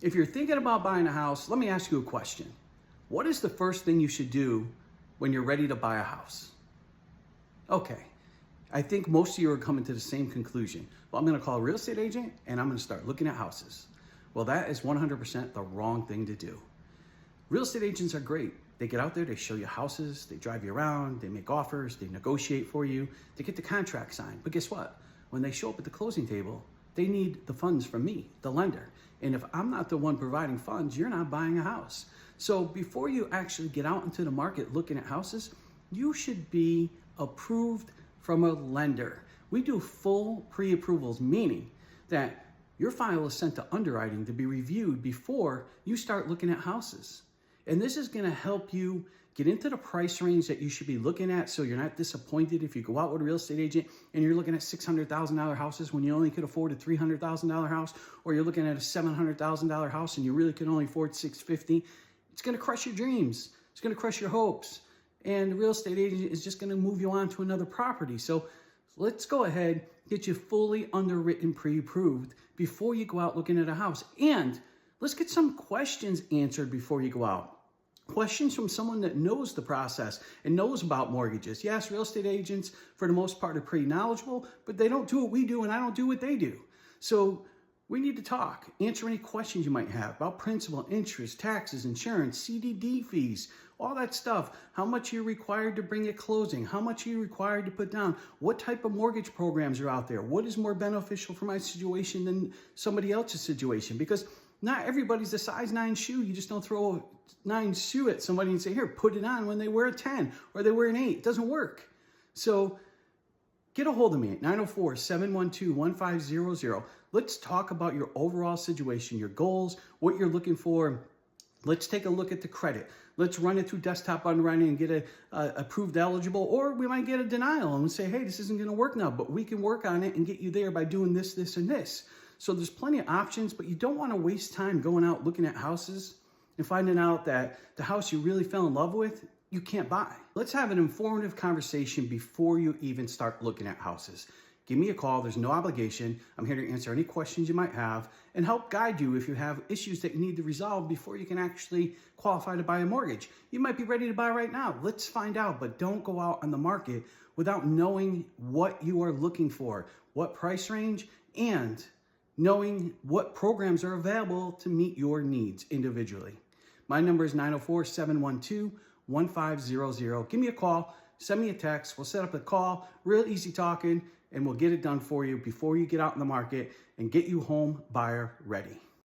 If you're thinking about buying a house, let me ask you a question. What is the first thing you should do when you're ready to buy a house? Okay, I think most of you are coming to the same conclusion. Well, I'm gonna call a real estate agent and I'm gonna start looking at houses. Well, that is 100% the wrong thing to do. Real estate agents are great. They get out there, they show you houses, they drive you around, they make offers, they negotiate for you, they get the contract signed. But guess what? When they show up at the closing table, they need the funds from me, the lender. And if I'm not the one providing funds, you're not buying a house. So before you actually get out into the market looking at houses, you should be approved from a lender. We do full pre-approvals, meaning that your file is sent to underwriting to be reviewed before you start looking at houses. And this is gonna help you get into the price range that you should be looking at so you're not disappointed if you go out with a real estate agent and you're looking at $600,000 houses when you only could afford a $300,000 house, or you're looking at a $700,000 house and you really can only afford $650,000. It's gonna crush your dreams. It's gonna crush your hopes. And the real estate agent is just gonna move you on to another property. So let's go ahead, get you fully underwritten, pre-approved before you go out looking at a house. And let's get some questions answered before you go out. Questions from someone that knows the process and knows about mortgages. Yes, real estate agents, for the most part, are pretty knowledgeable, but they don't do what we do and I don't do what they do. So we need to talk, answer any questions you might have about principal, interest, taxes, insurance, CDD fees, all that stuff. How much you're required to bring at closing, how much you're required to put down, what type of mortgage programs are out there, what is more beneficial for my situation than somebody else's situation. Because not everybody's a size 9 shoe. You just don't throw a 9 shoe at somebody and say, here, put it on when they wear a 10 or they wear an 8. It doesn't work. So get a hold of me at 904-712-1500. Let's talk about your overall situation, your goals, what you're looking for. Let's take a look at the credit. Let's run it through desktop underwriting and get approved eligible, or we might get a denial and we say, hey, this isn't gonna work now, but we can work on it and get you there by doing this, this, and this. So there's plenty of options, but you don't wanna waste time going out looking at houses and finding out that the house you really fell in love with, you can't buy. Let's have an informative conversation before you even start looking at houses. Give me a call, there's no obligation. I'm here to answer any questions you might have and help guide you if you have issues that you need to resolve before you can actually qualify to buy a mortgage. You might be ready to buy right now. Let's find out, but don't go out on the market without knowing what you are looking for, what price range, and knowing what programs are available to meet your needs individually. My number is 904-712-1500. Give me a call, send me a text. We'll set up a call, real easy talking, and we'll get it done for you before you get out in the market and get you home buyer ready.